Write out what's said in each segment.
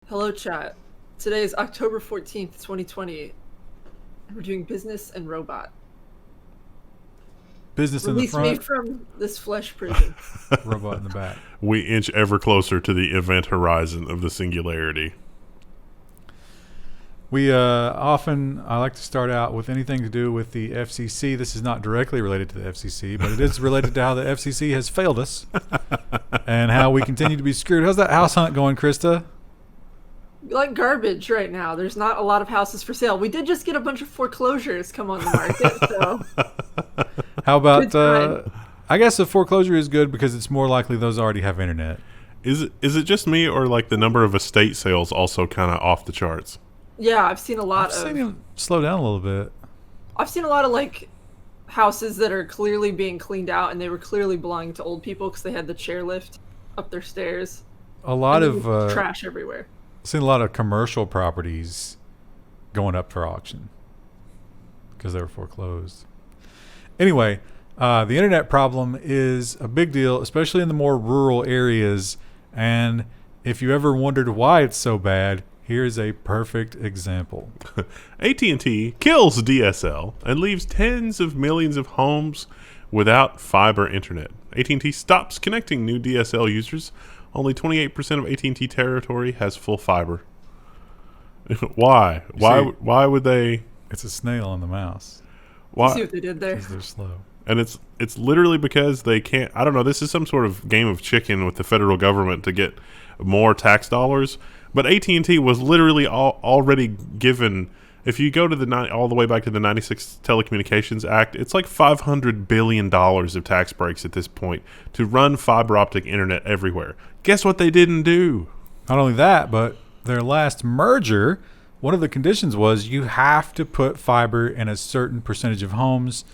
Hello, chat. Today is October 14th, 2020. We're doing business and robot. Business in the Release me front, from this flesh prison. robot in the back. We inch ever closer to the event horizon of the singularity. I like to start out with anything to do with the FCC. This is not directly related to the FCC, but it is related to how the FCC has failed us and how we continue to be screwed. How's that house hunt going, Krista? Like garbage right now. There's not a lot of houses for sale. We did just get a bunch of foreclosures come on the market, so How Good about, time. I guess a foreclosure is good because it's more likely those already have internet. Is it just me, or like the number of estate sales also kind of off the charts? Yeah, I've seen a lot I've of seen him slow down a little bit. like houses that are clearly being cleaned out, and they were clearly belonging to old people because they had the chairlift up their stairs. A lot And of there was trash everywhere. seen a lot of commercial properties going up for auction because they were foreclosed. Anyway, the internet problem is a big deal, especially in the more rural areas. And if you ever wondered why it's so bad, here's a perfect example. AT&T kills DSL and leaves tens of millions of homes without fiber internet. AT&T stops connecting new DSL users. Only 28% of AT&T territory has full fiber. Why? Why would they? It's a snail on the mouse Why? See what they did there. because they're slow. And it's literally because they can't. I don't know. This is some sort of game of chicken with the federal government to get more tax dollars. But AT&T was literally already given. If you go to all the way back to the '96 Telecommunications Act, it's like $500 billion of tax breaks at this point to run fiber optic internet everywhere. Guess what they didn't do? Not only that, but their last merger, one of the conditions was you have to put fiber in a certain percentage of homes.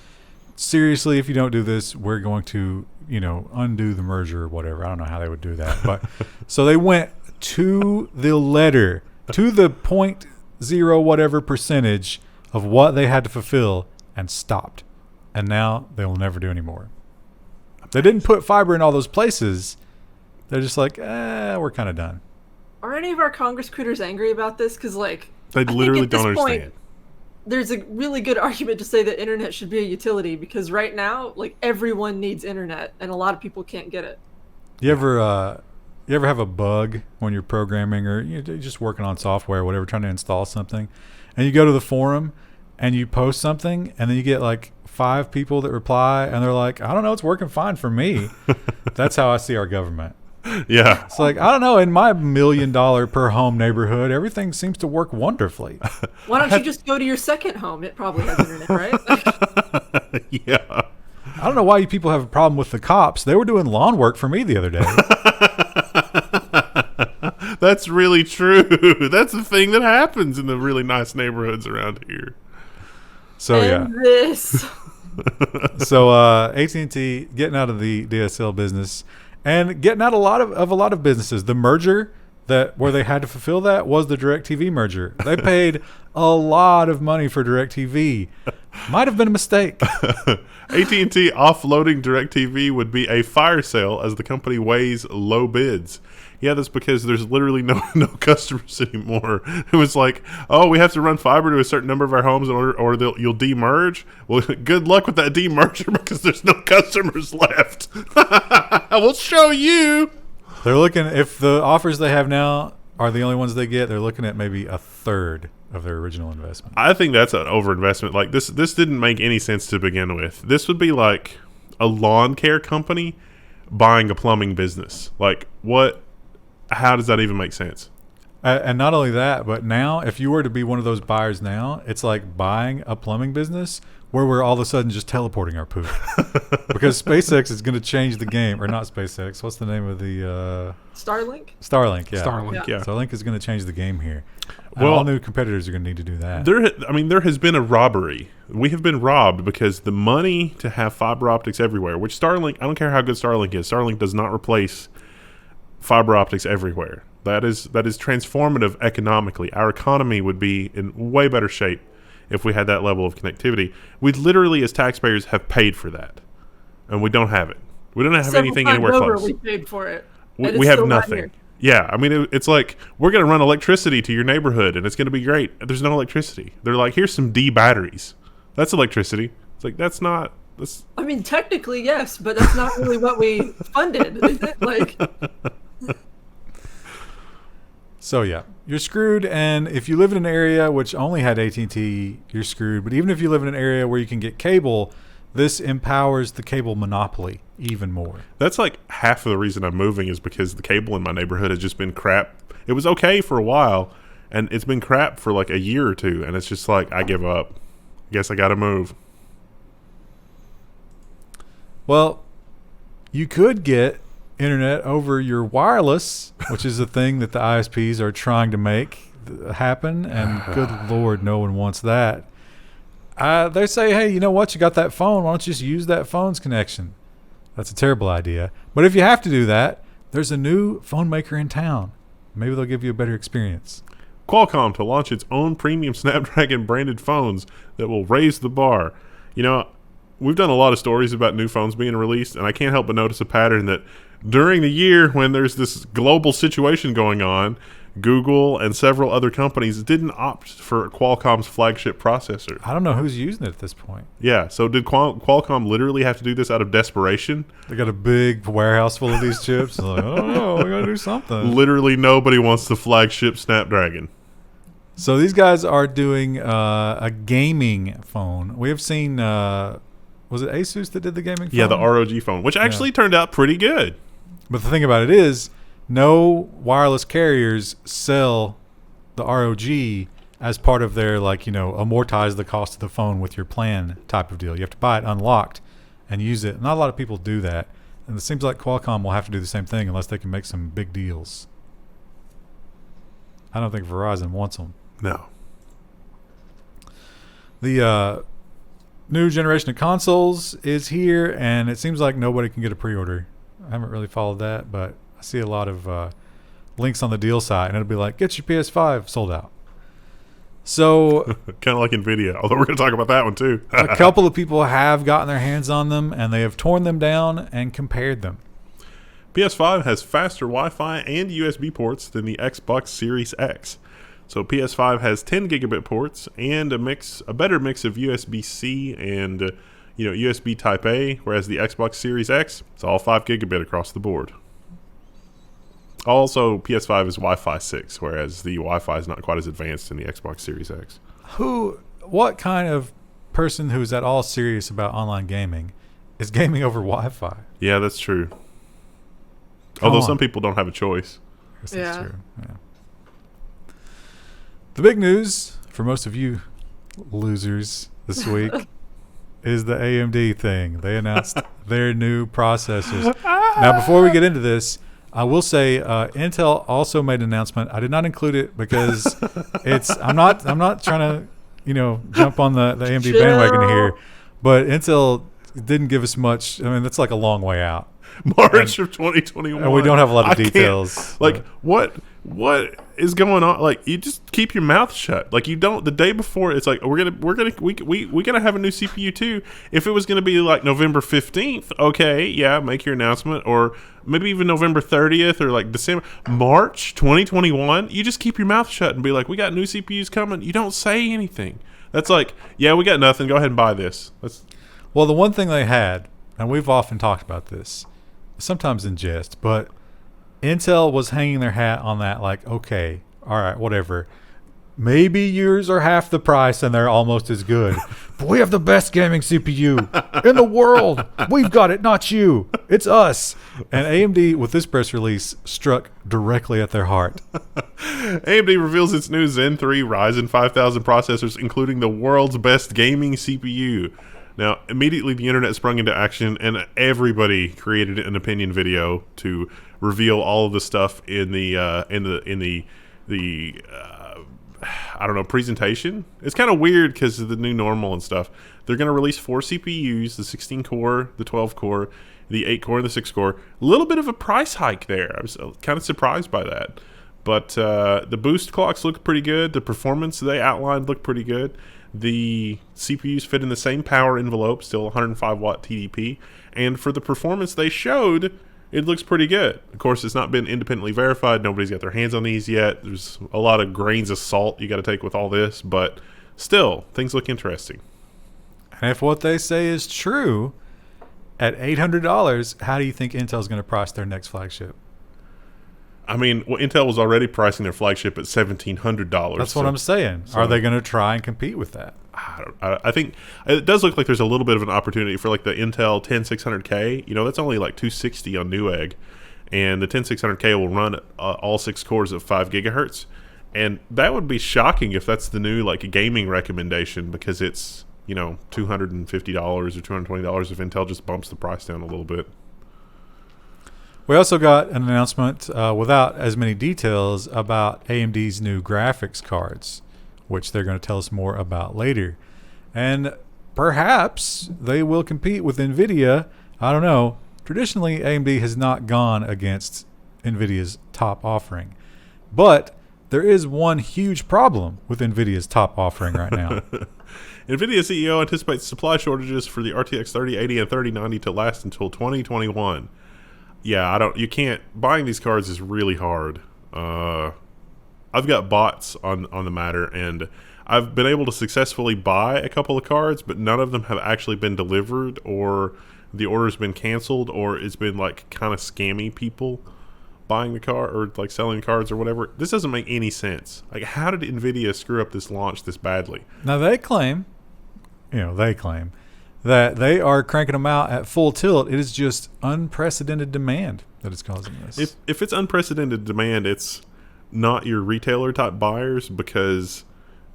Seriously, if you don't do this, we're going to, undo the merger or whatever. I don't know how they would do that. But so they went to the letter, to the 0.0 whatever percentage of what they had to fulfill and stopped. And now they will never do any more. They didn't put fiber in all those places. They're just like, we're kind of done. Are any of our Congress critters angry about this? Because, They I think literally at this don't point, understand. there's a really good argument to say that internet should be a utility because right now, everyone needs internet and a lot of people can't get it. You ever have a bug when you're programming or you're just working on software or whatever, trying to install something, and you go to the forum and you post something, and then you get like 5 people that reply, and they're like, "I don't know, it's working fine for me." That's how I see our government. Yeah. It's like, I don't know, in my $1 million per home neighborhood, everything seems to work wonderfully. Why don't you just go to your second home? It probably has internet, right? Yeah. I don't know why you people have a problem with the cops. They were doing lawn work for me the other day. That's really true. That's the thing that happens in the really nice neighborhoods around here. So yeah. And this. So AT&T getting out of the DSL business and getting out a lot of businesses. The merger where they had to fulfill that was the DirecTV merger. They paid a lot of money for DirecTV. Might have been a mistake. AT&T offloading DirecTV would be a fire sale as the company weighs low bids. Yeah, that's because there's literally no customers anymore. It was like, oh, we have to run fiber to a certain number of our homes in order, or you'll demerge. Well, good luck with that demerger because there's no customers left. We'll show you. They're looking, if the offers they have now are the only ones they get, they're looking at maybe a third of their original investment. I think that's an overinvestment. Like this didn't make any sense to begin with. This would be like a lawn care company buying a plumbing business. Like what? How does that even make sense? And not only that, but now if you were to be one of those buyers now, it's like buying a plumbing business where we're all of a sudden just teleporting our poop. Because SpaceX is going to change the game. Or not SpaceX. What's the name of the... Starlink? Starlink, yeah. Starlink, yeah. Starlink is going to change the game here. And Well, all new competitors are going to need to do that. There has been a robbery. We have been robbed because the money to have fiber optics everywhere, which Starlink, I don't care how good Starlink is, Starlink does not replace fiber optics everywhere. That is transformative economically. Our economy would be in way better shape if we had that level of connectivity. We literally, as taxpayers, have paid for that, and we don't have it. We don't have anything anywhere close. We paid for it. We have nothing. Yeah, I mean, it's like, we're going to run electricity to your neighborhood, and it's going to be great. There's no electricity. They're like, here's some D batteries. That's electricity. It's like, that's not... I mean, technically, yes, but that's not really what we funded, is it? Like... So yeah, you're screwed, and if you live in an area which only had AT&T, you're screwed. But even if you live in an area where you can get cable, this empowers the cable monopoly even more. That's like half of the reason I'm moving is because the cable in my neighborhood has just been crap. It was okay for a while, and it's been crap for like a year or two, and it's just like, I give up. Guess I gotta move. Well, you could get internet over your wireless, which is a thing that the ISPs are trying to make happen, and good Lord, no one wants that. They say, hey, you know what? You got that phone. Why don't you just use that phone's connection? That's a terrible idea. But if you have to do that, there's a new phone maker in town. Maybe they'll give you a better experience. Qualcomm to launch its own premium Snapdragon branded phones that will raise the bar. You know, we've done a lot of stories about new phones being released, and I can't help but notice a pattern that during the year when there's this global situation going on, Google and several other companies didn't opt for Qualcomm's flagship processor. I don't know who's using it at this point. Yeah, so did Qualcomm literally have to do this out of desperation? They got a big warehouse full of these chips. Like, oh, we got to do something. Literally nobody wants the flagship Snapdragon. So these guys are doing a gaming phone. We have seen, was it Asus that did the gaming phone? Yeah, the ROG phone, which actually turned out pretty good. But the thing about it is, no wireless carriers sell the ROG as part of their, like, you know, amortize the cost of the phone with your plan type of deal. You have to buy it unlocked and use it. Not a lot of people do that. And it seems like Qualcomm will have to do the same thing unless they can make some big deals. I don't think Verizon wants them. No. The new generation of consoles is here, and it seems like nobody can get a pre-order. I haven't really followed that, but I see a lot of links on the deal site, and it'll be like, get your PS5 sold out. So kind of like Nvidia, although we're going to talk about that one too. a couple of people have gotten their hands on them, and they have torn them down and compared them. PS5 has faster Wi-Fi and USB ports than the Xbox Series X. So PS5 has 10 gigabit ports and a better mix of USB-C and USB Type A, whereas the Xbox Series X, it's all 5 gigabit across the board. Also, PS5 is Wi-Fi 6, whereas the Wi-Fi is not quite as advanced in the Xbox Series X. What kind of person who is at all serious about online gaming is gaming over Wi-Fi? Yeah, that's true. Although some people don't have a choice. I guess that's true. Yeah. The big news for most of you losers this week is the AMD thing. They announced their new processors. Now, before we get into this, I will say Intel also made an announcement. I did not include it because I'm not trying to jump on the AMD bandwagon here, but Intel didn't give us much. I mean, that's like a long way out. March of 2021. And we don't have a lot of details. Like, what is going on? Like, you just keep your mouth shut. Like, you don't. The day before, it's like we're gonna have a new CPU too. If it was gonna be like November 15th, okay, yeah, make your announcement, or maybe even November 30th or like December, March 2021. You just keep your mouth shut and be like, we got new CPUs coming. You don't say anything. That's like, yeah, we got nothing. Go ahead and buy this. Well, the one thing they had, and we've often talked about this, sometimes in jest, but Intel was hanging their hat on that, like, okay, all right, whatever. Maybe yours are half the price and they're almost as good. But we have the best gaming CPU in the world. We've got it, not you. It's us. And AMD, with this press release, struck directly at their heart. AMD reveals its new Zen 3 Ryzen 5000 processors, including the world's best gaming CPU. Now, immediately the internet sprung into action, and everybody created an opinion video to reveal all of the stuff in the presentation. It's kind of weird because of the new normal and stuff. They're going to release 4 CPUs: the 16 core, the 12 core, the 8 core, and the 6 core. A little bit of a price hike there. I was kind of surprised by that. But the boost clocks look pretty good. The performance they outlined looked pretty good. The CPUs fit in the same power envelope, still 105 watt TDP. And for the performance they showed, It looks pretty good. Of course, it's not been independently verified. Nobody's got their hands on these yet. There's a lot of grains of salt you got to take with all this, but still, things look interesting. And if what they say is true, at $800, how do you think Intel's going to price their next flagship? I mean, well, Intel was already pricing their flagship at $1,700. That's what I'm saying. Are they going to try and compete with that? I think it does look like there's a little bit of an opportunity for like the Intel 10600K. You know, that's only like $260 on Newegg, and the 10600K will run all 6 cores at 5 gigahertz, and that would be shocking if that's the new like gaming recommendation, because it's, you know, $250 or $220 if Intel just bumps the price down a little bit. We also got an announcement without as many details about AMD's new graphics cards, which they're going to tell us more about later. And perhaps they will compete with Nvidia. I don't know. Traditionally, AMD has not gone against Nvidia's top offering. But there is one huge problem with Nvidia's top offering right now. Nvidia CEO anticipates supply shortages for the RTX 3080 and 3090 to last until 2021. Yeah, you can't. Buying these cards is really hard. I've got bots on the matter, and I've been able to successfully buy a couple of cards, but none of them have actually been delivered, or the order's been canceled, or it's been like kind of scammy people buying the car or like selling cards or whatever. This doesn't make any sense. Like, how did Nvidia screw up this launch this badly? Now they claim that they are cranking them out at full tilt. It is just unprecedented demand that is causing this. If it's unprecedented demand, it's not your retailer type buyers, because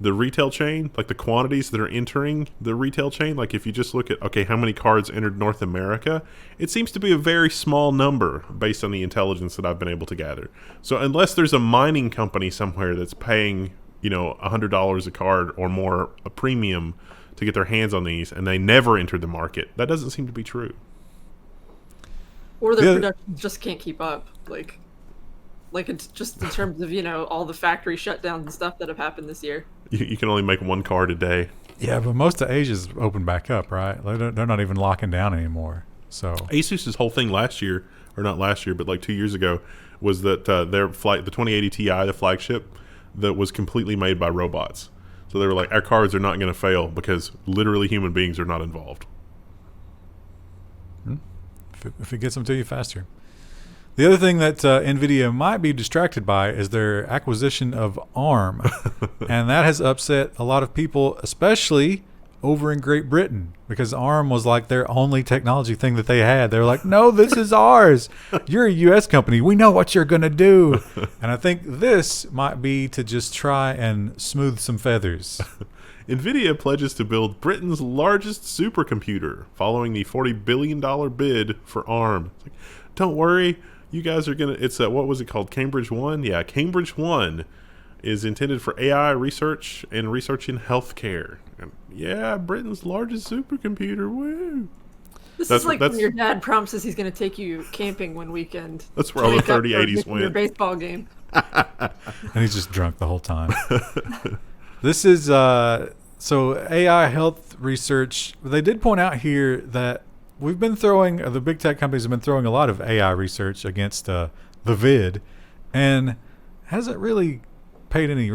the retail chain, like the quantities that are entering the retail chain, like if you just look at, okay, how many cards entered North America, it seems to be a very small number based on the intelligence that I've been able to gather. So unless there's a mining company somewhere that's paying, you know, $100 a card or more, a premium, to get their hands on these, and they never entered the market, that doesn't seem to be true. Or their production just can't keep up. Like it's just in terms of, you know, all the factory shutdowns and stuff that have happened this year. You can only make 1 card a day. Yeah, but most of Asia's opened back up, right? They're not even locking down anymore. So Asus's whole thing last year, or not last year, but like 2 years ago, was that the 2080 Ti, the flagship, that was completely made by robots. So they were like, our cards are not going to fail because literally human beings are not involved. If it gets them to you faster. The other thing that NVIDIA might be distracted by is their acquisition of ARM. And that has upset a lot of people, especially over in Great Britain, because ARM was like their only technology thing that they had. They were like, no, this is ours. You're a U.S. company. We know what you're going to do. And I think this might be to just try and smooth some feathers. Nvidia pledges to build Britain's largest supercomputer following the $40 billion bid for ARM. It's like, don't worry. You guys are going to, it's what was it called? Cambridge One? Yeah, Cambridge One is intended for AI research and research in healthcare. And yeah, Britain's largest supercomputer. Woo! This is like when your dad promises he's going to take you camping one weekend. That's where all the 3080s went. Your baseball game. And he's just drunk the whole time. This is, so AI health research. They did point out here that we've been throwing, the big tech companies have been throwing a lot of AI research against the vid, and hasn't really paid any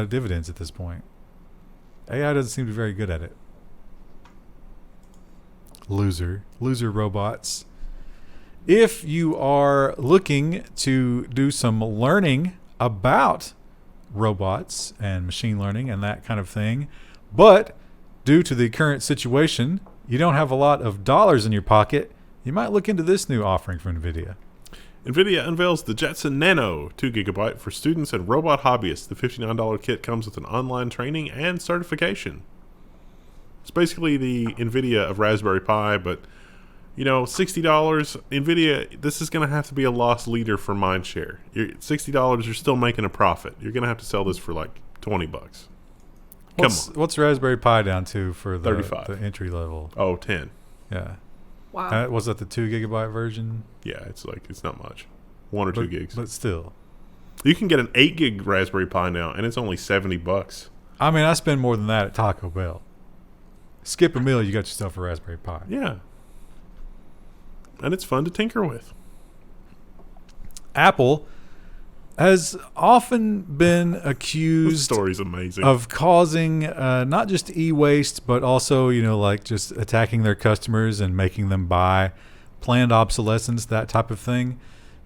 dividends at this point. AI doesn't seem to be very good at it. Loser robots. If you are looking to do some learning about robots and machine learning and that kind of thing, but due to the current situation, you don't have a lot of dollars in your pocket, you might look into this new offering from Nvidia. Nvidia unveils the Jetson Nano 2GB for students and robot hobbyists. The $59 kit comes with an online training and certification. It's basically the Nvidia of Raspberry Pi, but, you know, $60, Nvidia, this is going to have to be a loss leader for mindshare. $60, you're still making a profit. You're going to have to sell this for like $20. Come on. What's Raspberry Pi down to for the 35. The entry level? Oh, 10. Yeah. Wow. Was that the 2 GB version? Yeah, it's not much. 1 or 2 gigs. But still. You can get an 8 gig Raspberry Pi now, and it's only $70. I mean, I spend more than that at Taco Bell. Skip a meal, you got yourself a Raspberry Pi. Yeah. And it's fun to tinker with. Apple has often been This accused story's amazing. of causing not just e-waste, but also, like just attacking their customers and making them buy planned obsolescence, that type of thing.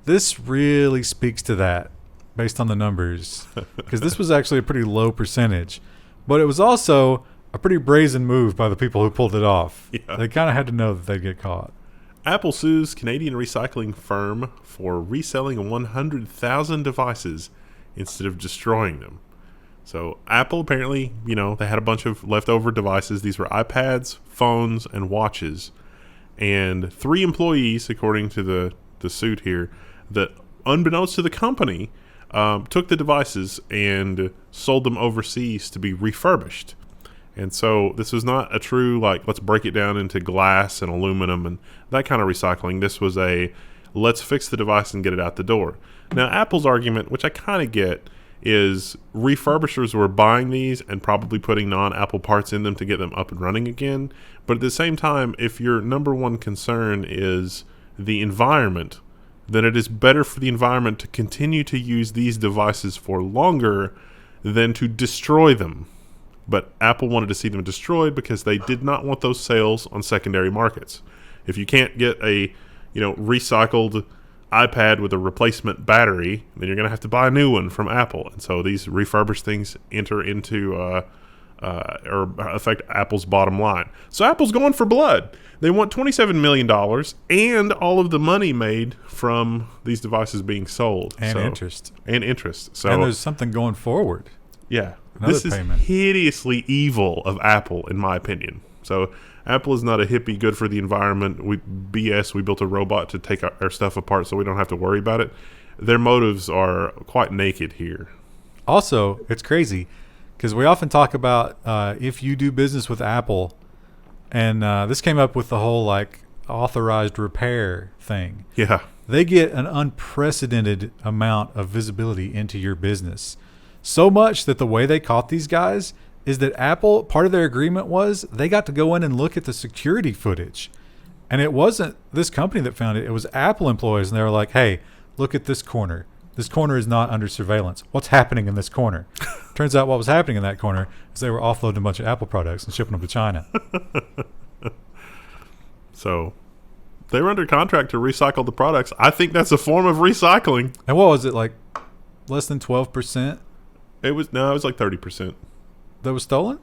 This really speaks to that based on the numbers, because this was actually a pretty low percentage, but it was also a pretty brazen move by the people who pulled it off. Yeah. They kind of had to know that they'd get caught. Apple sues Canadian recycling firm for reselling 100,000 devices instead of destroying them. So Apple apparently, they had a bunch of leftover devices. These were iPads, phones, and watches. And 3 employees, according to the suit here, that unbeknownst to the company, took the devices and sold them overseas to be refurbished. And so this was not a true, let's break it down into glass and aluminum and that kind of recycling. This was let's fix the device and get it out the door. Now, Apple's argument, which I kind of get, is refurbishers were buying these and probably putting non-Apple parts in them to get them up and running again. But at the same time, if your number one concern is the environment, then it is better for the environment to continue to use these devices for longer than to destroy them. But Apple wanted to see them destroyed because they did not want those sales on secondary markets. If you can't get a, recycled iPad with a replacement battery, then you're going to have to buy a new one from Apple. And so these refurbished things enter into or affect Apple's bottom line. So Apple's going for blood. They want $27 million and all of the money made from these devices being sold. And interest. And interest. So, and there's something going forward. Yeah. Another This is payment. hideously evil of Apple, in my opinion. So Apple is not a hippie, good for the environment. We built a robot to take our stuff apart so we don't have to worry about it. Their motives are quite naked here. Also, it's crazy because we often talk about if you do business with Apple, and this came up with the whole authorized repair thing. Yeah. They get an unprecedented amount of visibility into your business. So much that the way they caught these guys is that Apple, part of their agreement was they got to go in and look at the security footage. And it wasn't this company that found it. It was Apple employees. And they were like, hey, look at this corner. This corner is not under surveillance. What's happening in this corner? Turns out what was happening in that corner is they were offloading a bunch of Apple products and shipping them to China. So they were under contract to recycle the products. I think that's a form of recycling. And what was it, less than 12%? It was 30%. That was stolen?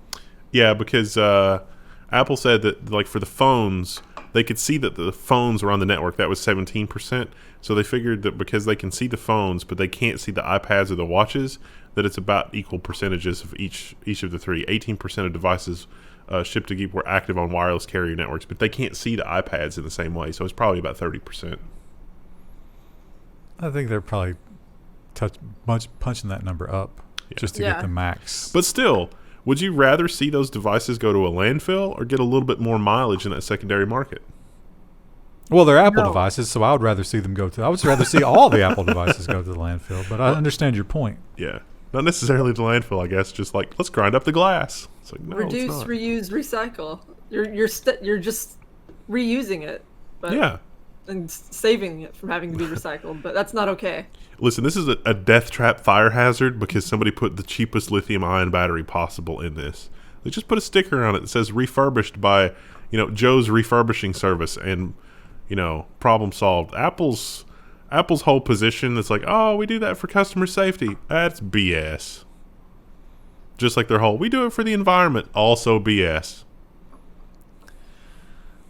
Yeah, because Apple said that for the phones, they could see that the phones were on the network. That was 17%. So they figured that because they can see the phones, but they can't see the iPads or the watches, that it's about equal percentages of each of the 3. 18% of devices shipped to Geek were active on wireless carrier networks, but they can't see the iPads in the same way. So it's probably about 30%. I think they're probably punching that number up just to get the max. But still, would you rather see those devices go to a landfill or get a little bit more mileage in that secondary market? Well, they're Apple devices, so I would rather see them I would rather see all the Apple devices go to the landfill, but I understand your point. Yeah. Not necessarily the landfill, I guess. Just let's grind up the glass. It's no, reduce, it's not. reuse, recycle. You're just reusing it, but and saving it from having to be recycled. But that's not okay. Listen, this is a death trap fire hazard because somebody put the cheapest lithium-ion battery possible in this. They just put a sticker on it that says refurbished by, Joe's refurbishing service, and, problem solved. Apple's whole position is we do that for customer safety. That's BS. Just like their whole, we do it for the environment, also BS.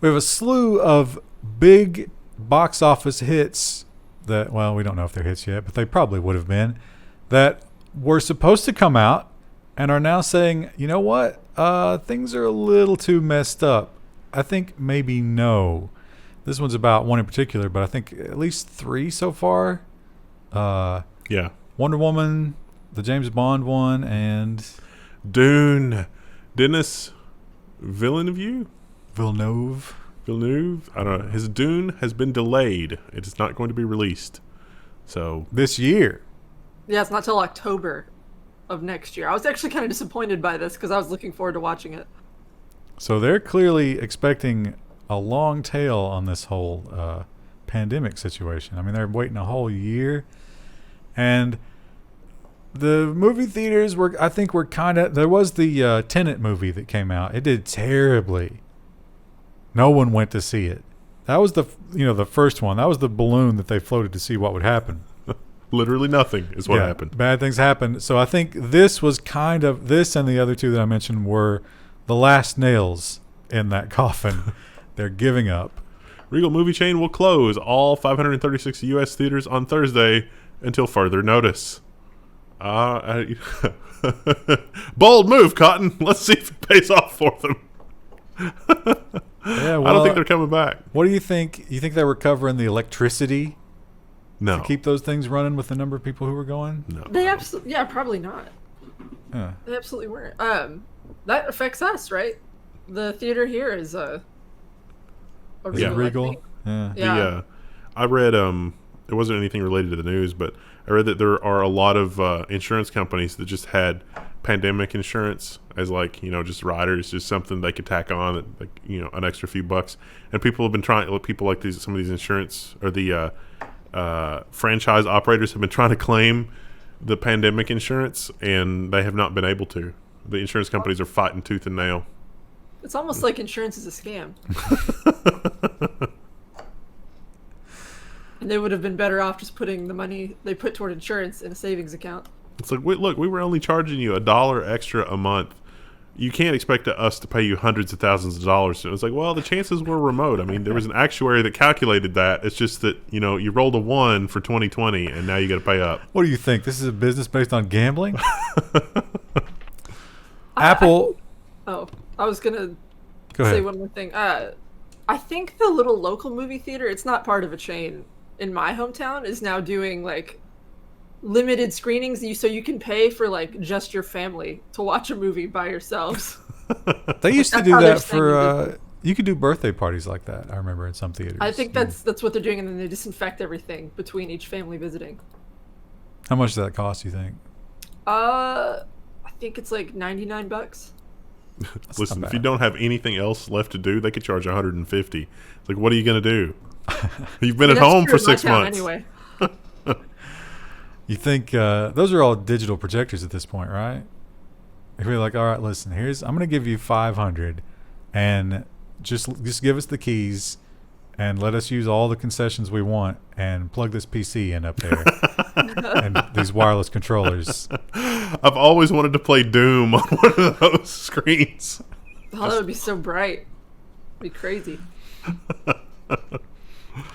We have a slew of big box office hits that, well, we don't know if they're hits yet, but they probably would have been, that were supposed to come out and are now saying, you know what, things are a little too messed up. I think maybe no. This one's about one in particular, but I think at least 3 so far. Yeah. Wonder Woman, the James Bond one, and Dune. Denis Villeneuve? I don't know. His Dune has been delayed. It is not going to be released. So this year. Yeah, it's not till October of next year. I was actually kind of disappointed by this because I was looking forward to watching it. So they're clearly expecting a long tail on this whole pandemic situation. I mean, they're waiting a whole year, and the movie theaters were kind of. There was the Tenet movie that came out. It did terribly. No one went to see it. That was the first one. That was the balloon that they floated to see what would happen. Literally nothing is what happened. Bad things happened. So I think this was kind of, this and the other two that I mentioned were the last nails in that coffin. They're giving up. Regal movie chain will close all 536 U.S. theaters on Thursday until further notice. Bold move, Cotton. Let's see if it pays off for them. Yeah, well, I don't think they're coming back. What do you think? You think they were covering the electricity No. to keep those things running with the number of people who were going? No. They absolutely, probably not. They absolutely weren't. That affects us, right? The theater here is a Regal. Yeah. I read it wasn't anything related to the news, but I read that there are a lot of insurance companies that just had pandemic insurance as just riders, just something they could tack on an extra few bucks. And people have been people like some of these insurance or the franchise operators have been trying to claim the pandemic insurance, and they have not been able to. The insurance companies are fighting tooth and nail. It's almost like insurance is a scam. And they would have been better off just putting the money they put toward insurance in a savings account. It's like, look, we were only charging you $1 extra a month. You can't expect us to pay you hundreds of thousands of dollars. So it's like, well, the chances were remote. I mean, there was an actuary that calculated that. It's just that, you rolled a 1 for 2020, and now you got to pay up. What do you think? This is a business based on gambling? Apple. I was going to Go say ahead. one more thing. I think the little local movie theater, it's not part of a chain in my hometown, is now doing limited screenings so you can pay for just your family to watch a movie by yourselves. They used to That's do how they're that saying for you could do birthday parties like that. I remember in some theaters. I think that's what they're doing, and then they disinfect everything between each family visiting. How much does that cost, you think? I think it's $99. Listen, not if you bad. don't have anything else left to do, they could charge $150. It's like, what are you going to do? You've been at That's home true for in my 6 town months. Anyway. You think those are all digital projectors at this point, right? If we're like, all right, listen, I'm going to give you 500, and just give us the keys, and let us use all the concessions we want, and plug this PC in up there, and these wireless controllers. I've always wanted to play Doom on one of those screens. Oh, that would be so bright. It'd be crazy.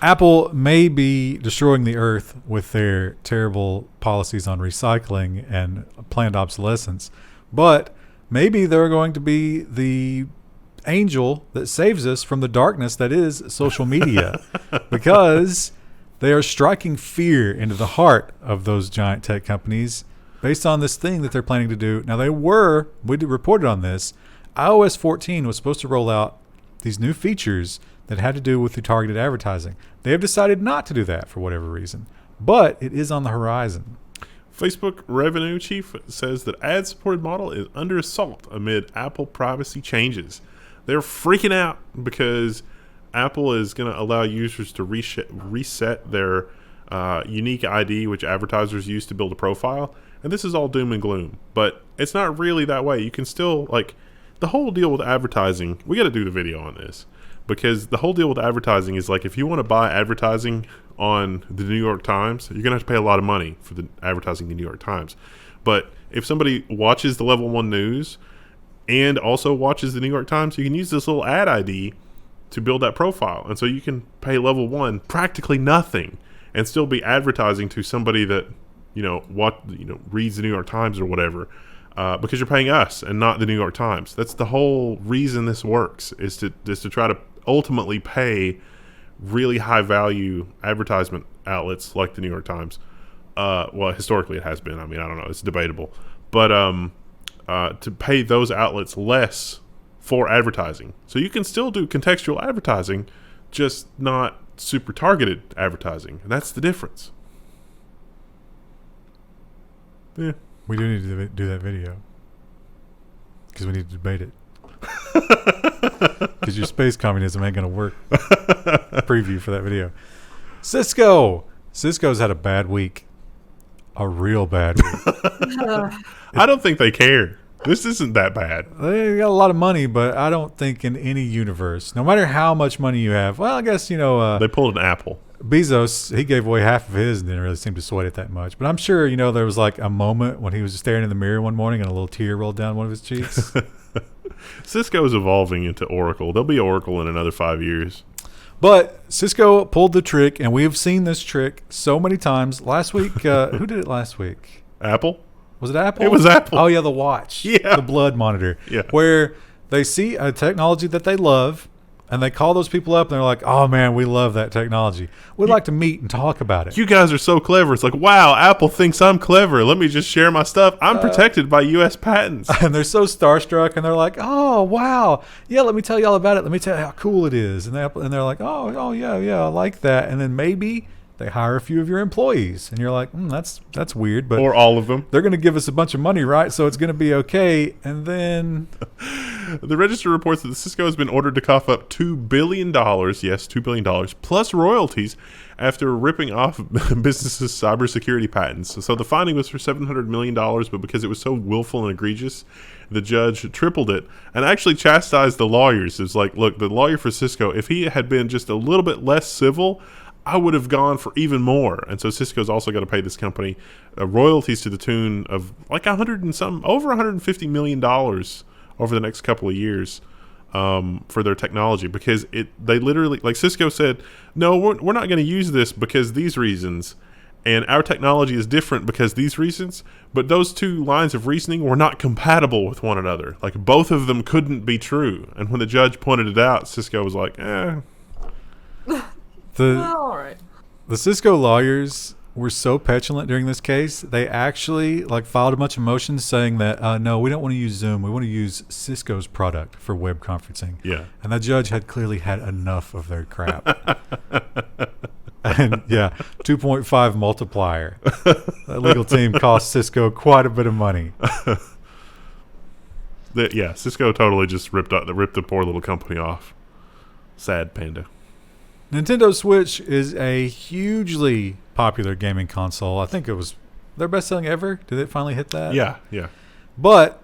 Apple may be destroying the earth with their terrible policies on recycling and planned obsolescence, but maybe they're going to be the angel that saves us from the darkness that is social media, because they are striking fear into the heart of those giant tech companies based on this thing that they're planning to do. Now, we reported on this, iOS 14 was supposed to roll out these new features that had to do with the targeted advertising. They have decided not to do that for whatever reason, but it is on the horizon. Facebook revenue chief says that ad-supported model is under assault amid Apple privacy changes. They're freaking out because Apple is going to allow users to reset their unique ID, which advertisers use to build a profile. And this is all doom and gloom, but it's not really that way. You can still, the whole deal with advertising, we got to do the video on this, because the whole deal with advertising is if you want to buy advertising on the New York Times, you're going to have to pay a lot of money for the advertising the New York Times. But if somebody watches the Level 1 News and also watches the New York Times, you can use this little ad ID to build that profile. And so you can pay Level 1 practically nothing and still be advertising to somebody that, reads the New York Times or whatever, because you're paying us and not the New York Times. That's the whole reason this works, is to try to ultimately pay really high value advertisement outlets like the New York Times. Well, historically it has been. I mean, I don't know. It's debatable. But to pay those outlets less for advertising. So you can still do contextual advertising, just not super targeted advertising. And that's the difference. Yeah. We do need to do that video because we need to debate it. Because your space communism ain't going to work. Preview for that video. Cisco's had a bad week. A real bad week. I don't think they care. This isn't that bad. They got a lot of money, but I don't think in any universe, no matter how much money you have, well, I guess, They pulled an Apple. Bezos, he gave away half of his and didn't really seem to sweat it that much. But I'm sure, there was like a moment when he was staring in the mirror one morning and a little tear rolled down one of his cheeks. Cisco is evolving into Oracle. They'll be Oracle in another 5 years. But Cisco pulled the trick, and we have seen this trick so many times. Last week, who did it last week? Apple? Was it Apple? It was Apple. Oh, yeah, the watch. Yeah. The blood monitor. Yeah. Where they see a technology that they love, and they call those people up, and they're like, oh, man, we love that technology. We'd like to meet and talk about it. You guys are so clever. It's like, wow, Apple thinks I'm clever. Let me just share my stuff. I'm protected by U.S. patents. And they're so starstruck, and they're like, oh, wow. Yeah, let me tell you all about it. Let me tell you how cool it is. And they're like, oh, yeah, I like that. And then maybe they hire a few of your employees, and you're like, that's weird, but Or all of them. they're going to give us a bunch of money, right? So it's going to be okay. And then The Register reports that Cisco has been ordered to cough up $2 billion, yes, $2 billion, plus royalties after ripping off businesses' cybersecurity patents. So the finding was for $700 million, but because it was so willful and egregious, the judge tripled it and actually chastised the lawyers. It's like, look, the lawyer for Cisco, if he had been just a little bit less civil, I would have gone for even more. And so Cisco's also got to pay this company royalties to the tune of like over $150 million over the next couple of years for their technology, because they literally, like Cisco said, no, we're not going to use this because these reasons, and our technology is different because these reasons, but those two lines of reasoning were not compatible with one another. Like, both of them couldn't be true. And when the judge pointed it out, Cisco was like, All right. The Cisco lawyers were so petulant during this case, they actually filed a bunch of motions saying that, no, we don't want to use Zoom. We want to use Cisco's product for web conferencing. Yeah. And the judge had clearly had enough of their crap. And, 2.5 multiplier. That legal team cost Cisco quite a bit of money. Cisco totally just ripped the poor little company off. Sad panda. Nintendo Switch is a hugely popular gaming console. I think it was their best-selling ever. Did it finally hit that? Yeah. But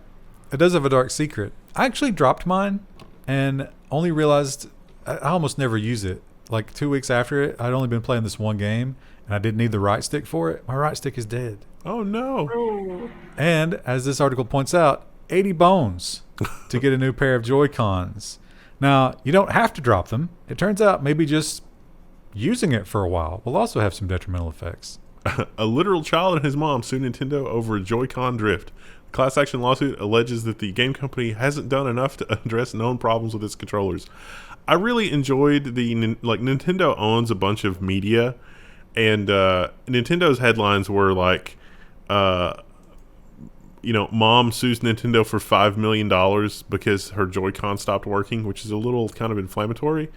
it does have a dark secret. I actually dropped mine and only realized I almost never use it. Like 2 weeks after it, I'd only been playing this one game, and I didn't need the right stick for it. My right stick is dead. Oh, no. Oh. And as this article points out, 80 bones to get a new pair of Joy-Cons. Now, you don't have to drop them. It turns out maybe just using it for a while will also have some detrimental effects. A literal child and his mom sue Nintendo over a Joy-Con drift. The class action lawsuit alleges that the game company hasn't done enough to address known problems with its controllers. I really enjoyed Nintendo owns a bunch of media, and Nintendo's headlines were like, mom sues Nintendo for $5 million because her Joy-Con stopped working, which is a little kind of inflammatory.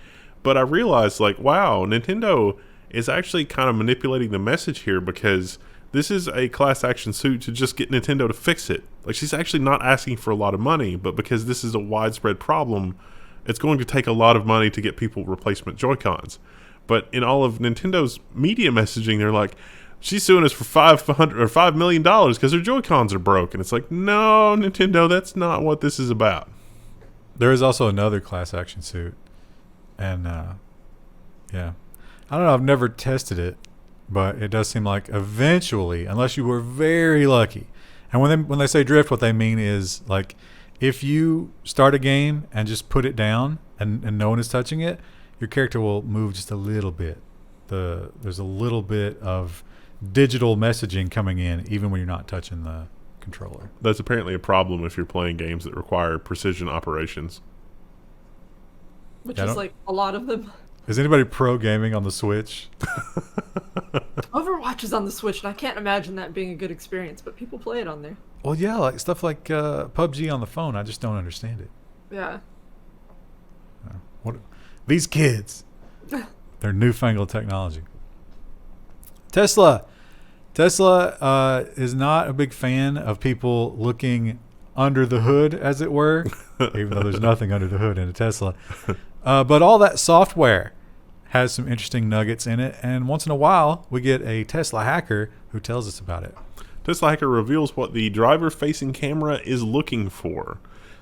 But I realized, wow, Nintendo is actually kind of manipulating the message here, because this is a class action suit to just get Nintendo to fix it. Like, she's actually not asking for a lot of money, but because this is a widespread problem, it's going to take a lot of money to get people replacement Joy-Cons. But in all of Nintendo's media messaging, they're like, she's suing us for $5 million because her Joy-Cons are broke. And it's like, no, Nintendo, that's not what this is about. There is also another class action suit. And, I don't know. I've never tested it, but it does seem like eventually, unless you were very lucky. And when they say drift, what they mean is, like, if you start a game and just put it down and no one is touching it, your character will move just a little bit. There's a little bit of digital messaging coming in even when you're not touching the controller. That's apparently a problem if you're playing games that require precision operations. Which is like a lot of them. Is anybody pro gaming on the Switch? Overwatch is on the Switch, and I can't imagine that being a good experience, but people play it on there. Well, yeah, like stuff like PUBG on the phone. I just don't understand it. Yeah. What these kids? Their newfangled technology. Tesla is not a big fan of people looking under the hood, as it were, even though there's nothing under the hood in a Tesla. But all that software has some interesting nuggets in it. And once in a while, we get a Tesla hacker who tells us about it. Tesla hacker reveals what the driver-facing camera is looking for.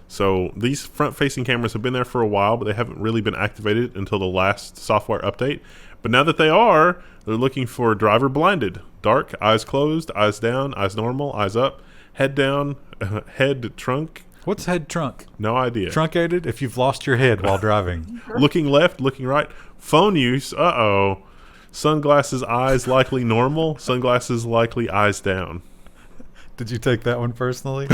So these front-facing cameras have been there for a while, but they haven't really been activated until the last software update. But now that they are, they're looking for driver blinded, dark, eyes closed, eyes down, eyes normal, eyes up, head down, head trunk. What's head trunk? No idea. Truncated if you've lost your head while driving. Looking left, looking right. Phone use, uh-oh. Sunglasses, eyes likely normal. Sunglasses likely eyes down. Did you take that one personally?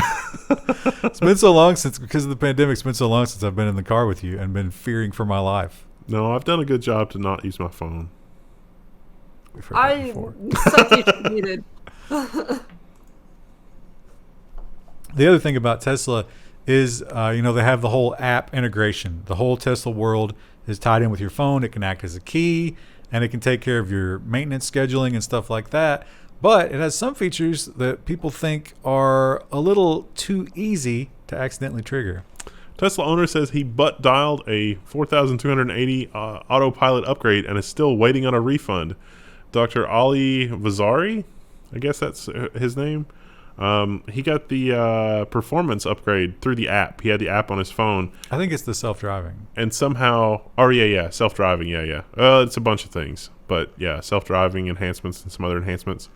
It's been so long because of the pandemic, it's been so long since I've been in the car with you and been fearing for my life. No, I've done a good job to not use my phone. We've heard that before. Citation needed. The other thing about Tesla is, they have the whole app integration. The whole Tesla world is tied in with your phone. It can act as a key, and it can take care of your maintenance scheduling and stuff like that. But it has some features that people think are a little too easy to accidentally trigger. Tesla owner says he butt dialed a 4,280 autopilot upgrade and is still waiting on a refund. Dr. Ali Vazari, I guess that's his name. He got the performance upgrade through the app. He had the app on his phone. I think it's the self-driving. And somehow, self-driving, it's a bunch of things. But yeah, self-driving enhancements and some other enhancements.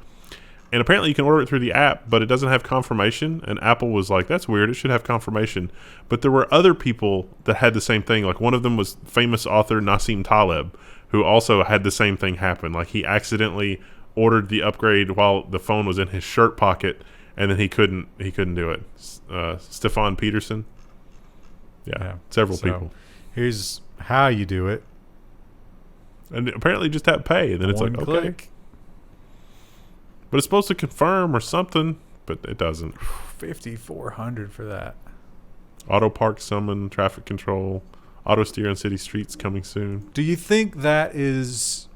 And apparently you can order it through the app, but it doesn't have confirmation. And Apple was like, that's weird. It should have confirmation. But there were other people that had the same thing. Like one of them was famous author Nassim Taleb, who also had the same thing happen. Like he accidentally ordered the upgrade while the phone was in his shirt pocket, and then he couldn't do it. Stefan Peterson. Yeah, several people. Here's how you do it. And apparently just tap pay, and then it's One like, click. okay. But it's supposed to confirm or something, but it doesn't. $5,400 for that. Auto park summon, traffic control, auto steer on city streets coming soon. Do you think that is...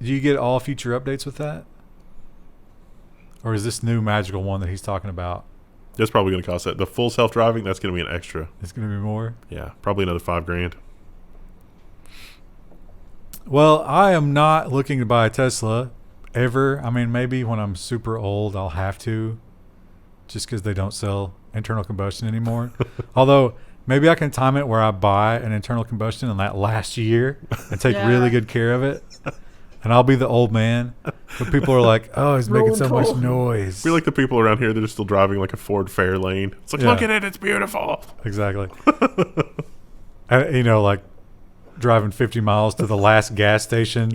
Do you get all future updates with that? Or is this new magical one that he's talking about? That's probably going to cost that. The full self-driving, that's going to be an extra. It's going to be more? Yeah, probably another $5,000. Well, I am not looking to buy a Tesla ever. I mean, maybe when I'm super old, I'll have to, just because they don't sell internal combustion anymore. Although, maybe I can time it where I buy an internal combustion in that last year and take really good care of it. And I'll be the old man. But people are like, oh, he's making so much noise. I feel like the people around here that are still driving like a Ford Fairlane. It's like, look at it, it's beautiful. Exactly. Like driving 50 miles to the last gas station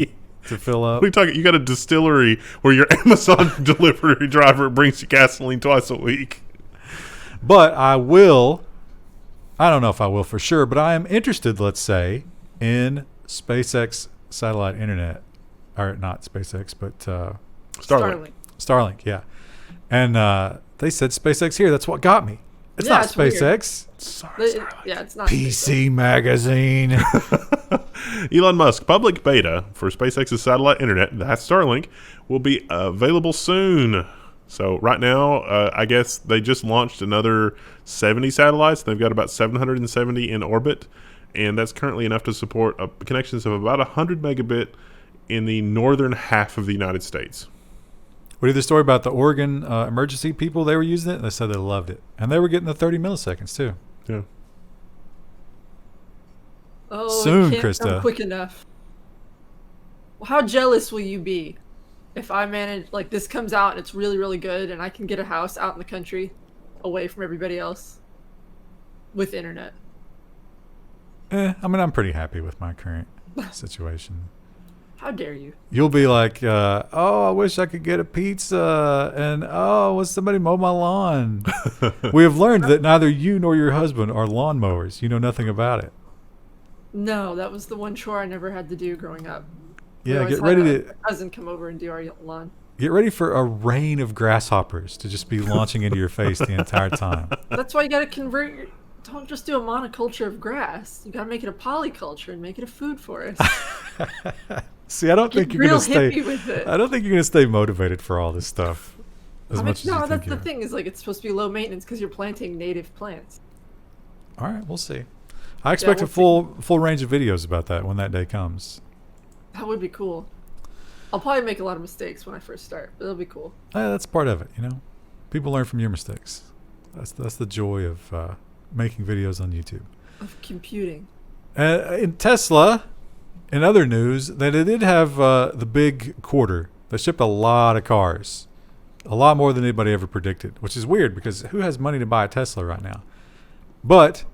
to fill up. What are you talking? You got a distillery where your Amazon delivery driver brings you gasoline twice a week. But I don't know if I will for sure, but I am interested, let's say, in SpaceX satellite internet. Or not SpaceX, but Starlink, yeah. And they said SpaceX here. That's what got me. It's not SpaceX. It's not PC Magazine. Elon Musk public beta for SpaceX's satellite internet, that's Starlink, will be available soon. So right now, I guess they just launched another 70 satellites. They've got about 770 in orbit, and that's currently enough to support connections of about 100 megabit in the northern half of the United States. What did the story about the Oregon emergency people? They were using it. They said they loved it, and they were getting the 30 milliseconds too. Yeah. Oh, soon, it can't Krista. come quick enough. Well, how jealous will you be if I manage this comes out and it's really, really good, and I can get a house out in the country, away from everybody else, with internet? I'm pretty happy with my current situation. How dare you? You'll be like, I wish I could get a pizza, and will somebody mow my lawn? We have learned that neither you nor your husband are lawn mowers. You know nothing about it. No, that was the one chore I never had to do growing up. Yeah, get ready to cousin come over and do our lawn. Get ready for a rain of grasshoppers to just be launching into your face the entire time. That's why you got to convert don't just do a monoculture of grass. You got to make it a polyculture and make it a food forest. See, I don't think you're going to stay. With it. I don't think you're going to stay motivated for all this stuff as much as you think. No, that's the thing. Is it's supposed to be low maintenance because you're planting native plants. All right, we'll see. I expect a full range of videos about that when that day comes. That would be cool. I'll probably make a lot of mistakes when I first start, but it'll be cool. That's part of it, you know. People learn from your mistakes. That's the joy of making videos on YouTube. Of computing. In Tesla, in other news, they did have the big quarter. They shipped a lot of cars, a lot more than anybody ever predicted, which is weird because who has money to buy a Tesla right now? But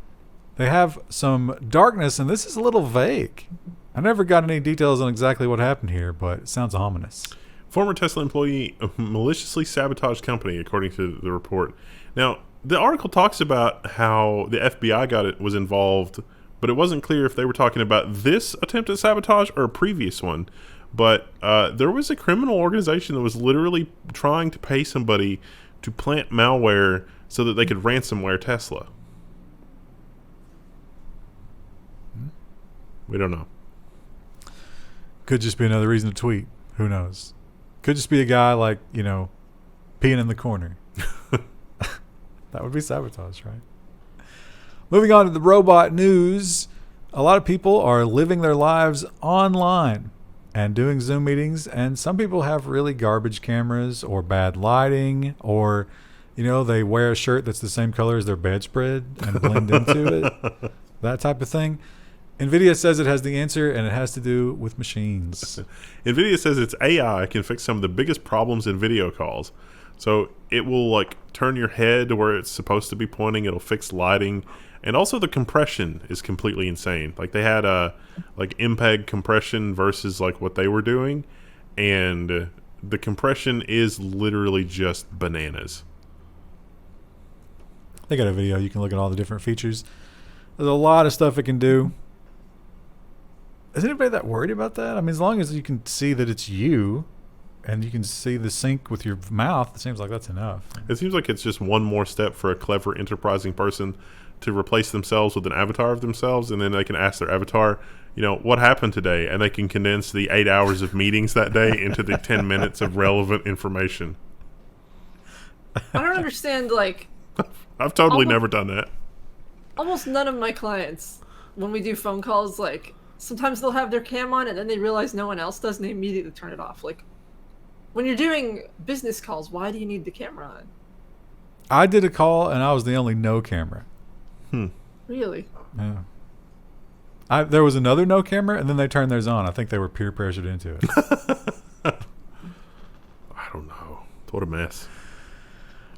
they have some darkness, and this is a little vague. I never got any details on exactly what happened here, but it sounds ominous. Former Tesla employee maliciously sabotaged company, according to the report. Now, the article talks about how the FBI was involved, but it wasn't clear if they were talking about this attempt at sabotage or a previous one. But there was a criminal organization that was literally trying to pay somebody to plant malware so that they could ransomware Tesla. We don't know. Could just be another reason to tweet. Who knows? Could just be a guy like, you know, peeing in the corner. That would be sabotage, right? Moving on to the robot news. A lot of people are living their lives online and doing Zoom meetings, and some people have really garbage cameras or bad lighting, or, you know, they wear a shirt that's the same color as their bedspread and blend into it. That type of thing. Nvidia says it has the answer, and it has to do with machines. Nvidia says its AI can fix some of the biggest problems in video calls. So it will like turn your head to where it's supposed to be pointing. It'll fix lighting, and also the compression is completely insane. Like they had a like MPEG compression versus like what they were doing, and the compression is literally just bananas. They got a video. You can look at all the different features. There's a lot of stuff it can do. Is anybody that worried about that? I mean, as long as you can see that it's you and you can see the sync with your mouth, it seems like that's enough. It seems like it's just one more step for a clever, enterprising person to replace themselves with an avatar of themselves, and then they can ask their avatar, you know, what happened today? And they can condense the 8 hours of meetings that day into the 10 minutes of relevant information. I don't understand, like... I've totally never done that. Almost none of my clients, when we do phone calls, like... Sometimes they'll have their cam on and then they realize no one else does and they immediately turn it off. Like, when you're doing business calls, why do you need the camera on? I did a call and I was the only no camera. Really? Yeah. There was another no camera and then they turned theirs on. I think they were peer pressured into it. I don't know. What a mess.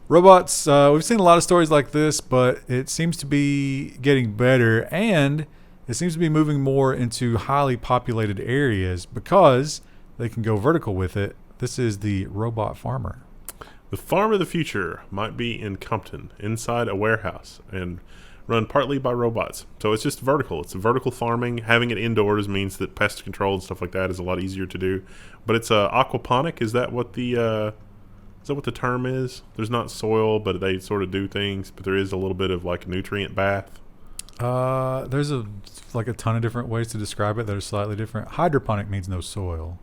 Robots, we've seen a lot of stories like this, but it seems to be getting better, and it seems to be moving more into highly populated areas because they can go vertical with it. This is the robot farmer. The farm of the future might be in Compton, inside a warehouse, and run partly by robots. So it's just vertical. It's vertical farming. Having it indoors means that pest control and stuff like that is a lot easier to do. But it's aquaponic. Is that what the term is? There's not soil, but they sort of do things. But there is a little bit of like nutrient bath. There's a ton of different ways to describe it that are slightly different. Hydroponic means no soil.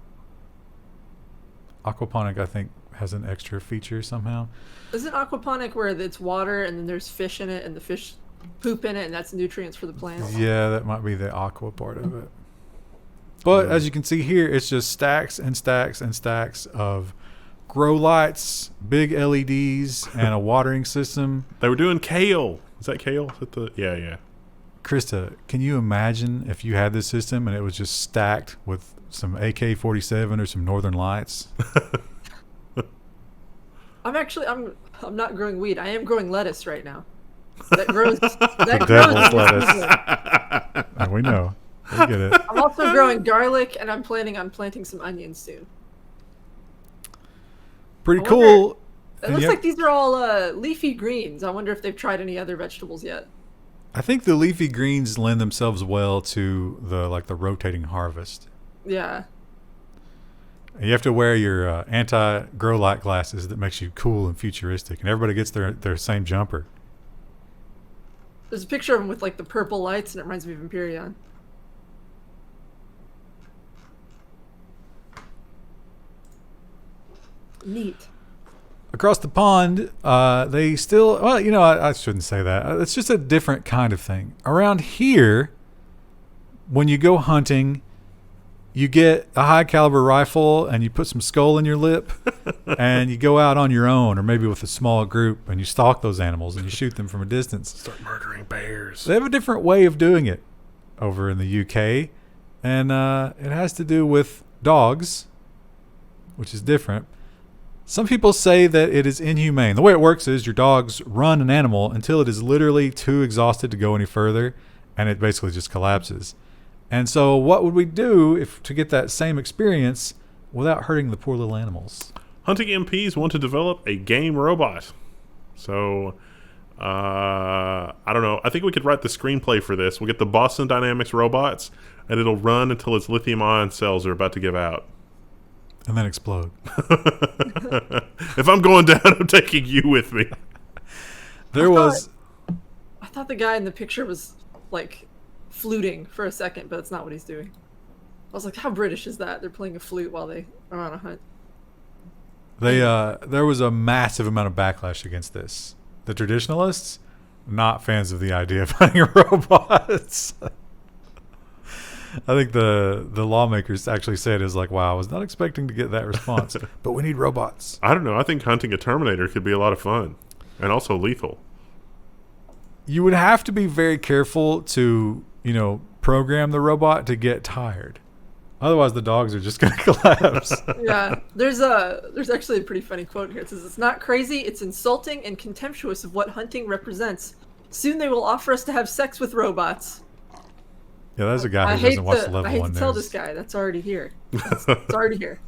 Aquaponic, I think, has an extra feature somehow. Isn't aquaponic where it's water and then there's fish in it and the fish poop in it and that's nutrients for the plants? Yeah, that might be the aqua part of it. But as you can see here, it's just stacks and stacks and stacks of grow lights, big LEDs, and a watering system. They were doing kale. Is that kale? Is that yeah. Krista, can you imagine if you had this system and it was just stacked with some AK-47 or some Northern Lights? I'm not growing weed. I am growing lettuce right now. That grows. That Devil's grows. lettuce. And we know. We get it. I'm also growing garlic, and I'm planning on planting some onions soon. Pretty cool. It looks like these are all leafy greens. I wonder if they've tried any other vegetables yet. I think the leafy greens lend themselves well to the rotating harvest. Yeah. You have to wear your anti-grow light glasses that makes you cool and futuristic, and everybody gets their same jumper. There's a picture of him with like the purple lights, and it reminds me of Empyrean. Neat. Across the pond, they still... Well, you know, I shouldn't say that. It's just a different kind of thing. Around here, when you go hunting, you get a high caliber rifle and you put some skull in your lip and you go out on your own or maybe with a small group and you stalk those animals and you shoot them from a distance. Start murdering bears. They have a different way of doing it over in the UK, and it has to do with dogs, which is different. Some people say that it is inhumane. The way it works is your dogs run an animal until it is literally too exhausted to go any further, and it basically just collapses. And so what would we do if to get that same experience without hurting the poor little animals? Hunting MPs want to develop a game robot. So, I don't know. I think we could write the screenplay for this. We'll get the Boston Dynamics robots, and it'll run until its lithium-ion cells are about to give out. And then explode. If I'm going down, I'm taking you with me. I thought the guy in the picture was, like, fluting for a second, but it's not what he's doing. I was like, how British is that? They're playing a flute while they are on a hunt. There was a massive amount of backlash against this. The traditionalists, not fans of the idea of hunting robots. I think the lawmakers actually said is like, wow, I was not expecting to get that response, but we need robots. I don't know. I think hunting a Terminator could be a lot of fun and also lethal. You would have to be very careful to, program the robot to get tired. Otherwise, the dogs are just going to collapse. Yeah, there's actually a pretty funny quote here. It says, "It's not crazy, it's insulting and contemptuous of what hunting represents. Soon they will offer us to have sex with robots." Yeah, that's a guy who doesn't watch the Level 1 News. I hate to tell this guy, that's already here. It's already here.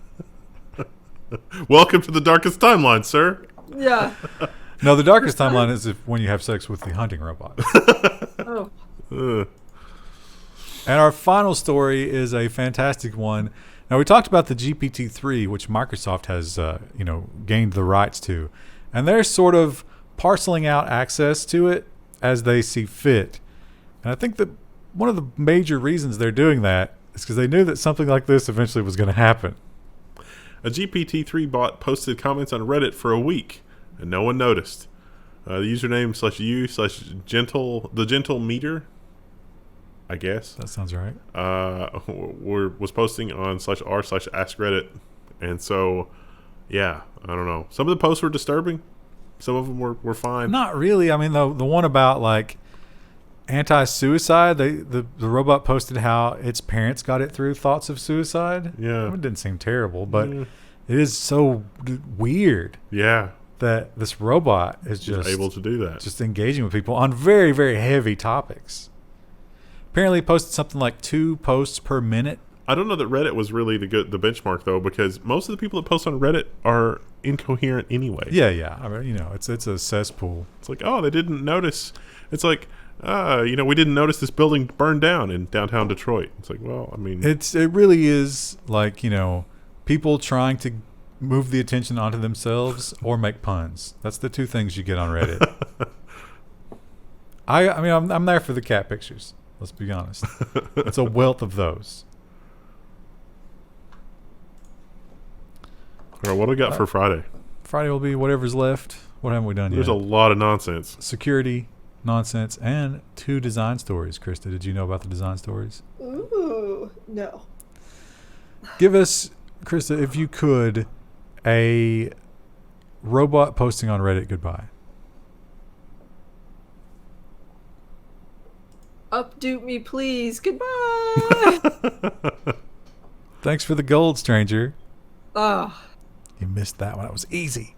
Welcome to the darkest timeline, sir. Yeah. No, the darkest timeline is when you have sex with the hunting robot. Oh. And our final story is a fantastic one. Now, we talked about the GPT-3, which Microsoft has, gained the rights to. And they're sort of parceling out access to it as they see fit. And I think that one of the major reasons they're doing that is because they knew that something like this eventually was going to happen. A GPT-3 bot posted comments on Reddit for a week, and no one noticed. The username /u/the gentle meter, I guess. That sounds right. Was posting on /r/ask Reddit, and so, yeah, I don't know. Some of the posts were disturbing. Some of them were fine. Not really. I mean, the one about like anti-suicide, the robot posted how its parents got it through thoughts of suicide. Yeah, it didn't seem terrible, but it is so weird. Yeah. That this robot is just able to do that, just engaging with people on very, very heavy topics. Apparently, posted something like 2 posts per minute. I don't know that Reddit was really the benchmark though, because most of the people that post on Reddit are incoherent anyway. Yeah. I mean, it's a cesspool. It's like, oh, they didn't notice. It's like, we didn't notice this building burned down in downtown Detroit. It's like, well, I mean, it really is like people trying to move the attention onto themselves or make puns. That's the 2 things you get on Reddit. I mean, I'm there for the cat pictures. Let's be honest. It's a wealth of those. All right, what do we got for Friday? Friday will be whatever's left. What haven't we done There's yet? There's a lot of nonsense. Security, nonsense, and 2 design stories. Krista, did you know about the design stories? Ooh, no. Give us, Krista, if you could, a robot posting on Reddit goodbye. Updo me, please. Goodbye. Thanks for the gold, stranger. Oh. You missed that one. It was easy.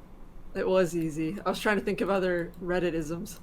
It was easy. I was trying to think of other Reddit-isms.